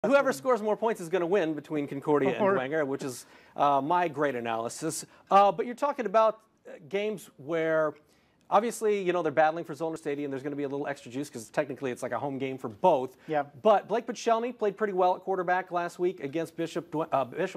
whoever scores more points is going to win between Concordia and Dwenger, which is my great analysis. But you're talking about games where, obviously, you know, they're battling for Zollner Stadium. There's going to be a little extra juice because technically it's like a home game for both. Yeah. But Blake Pichelny played pretty well at quarterback last week against Bishop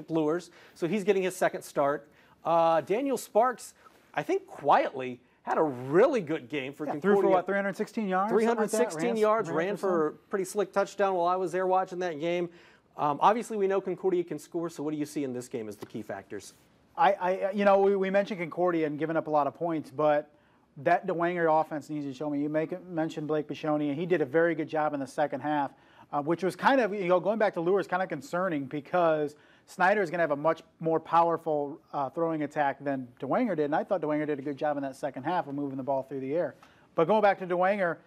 Luers, so he's getting his second start. Daniel Sparks, I think quietly, had a really good game for Concordia. Threw for what, 316 yards? 316 yards, ran for a pretty slick touchdown while I was there watching that game. Obviously, we know Concordia can score, so what do you see in this game as the key factors? You know, we mentioned Concordia and giving up a lot of points, but that Dwenger offense needs to show me. You mentioned Blake Pichelny, and he did a very good job in the second half, which was kind of, you know, going back to Luers, kind of concerning because Snyder is going to have a much more powerful throwing attack than Dwenger did, and I thought Dwenger did a good job in that second half of moving the ball through the air. But going back to Dwenger,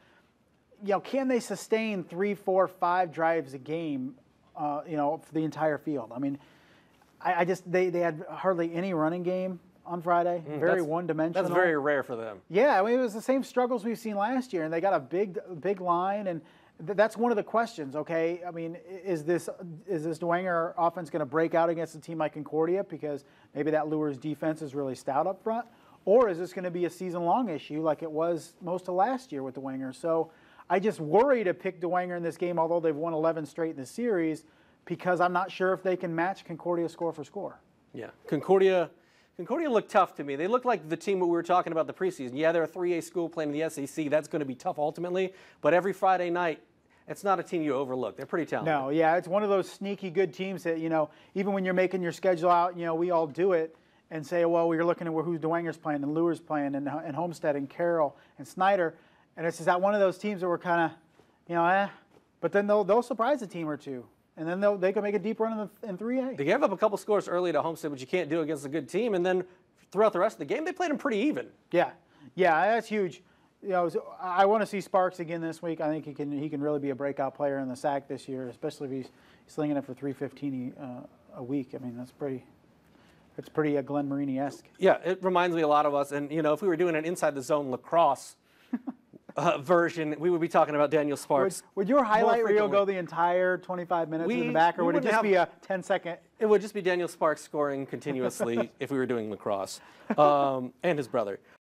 you know, can they sustain 3, 4, 5 drives a game, you know, for the entire field? I mean, they had hardly any running game on Friday, very one-dimensional. That's very rare for them. Yeah, I mean, it was the same struggles we've seen last year, and they got a big line, and that's one of the questions, okay? I mean, is this Dwenger offense going to break out against a team like Concordia because maybe that Luers defense is really stout up front? Or is this going to be a season-long issue like it was most of last year with Dwenger? So I just worry to pick Dwenger in this game, although they've won 11 straight in the series, because I'm not sure if they can match Concordia score for score. Yeah, Concordia looked tough to me. They looked like the team that we were talking about the preseason. Yeah, they're a 3A school playing in the SEC. That's going to be tough ultimately. But every Friday night, it's not a team you overlook. They're pretty talented. No, yeah, it's one of those sneaky good teams that, you know, even when you're making your schedule out, you know, we all do it and say, well, we're looking at who's Dwenger's playing and Luers playing and Homestead and Carroll and Snyder. And it's just that one of those teams that we're kind of, you know, But then they'll surprise a team or two. And then they can make a deep run in 3A. They gave up a couple scores early to Homestead, which you can't do against a good team. And then throughout the rest of the game, they played them pretty even. Yeah, that's huge. You know, I want to see Sparks again this week. I think he can really be a breakout player in the SAC this year, especially if he's slinging it for 315 a week. I mean, it's pretty Glenn Marini-esque. Yeah, it reminds me a lot of us. And you know, if we were doing an inside the zone lacrosse version, we would be talking about Daniel Sparks. Would your highlight reel go the entire 25 minutes in the back, or would it just be a 10-second? It would just be Daniel Sparks scoring continuously if we were doing lacrosse, and his brother.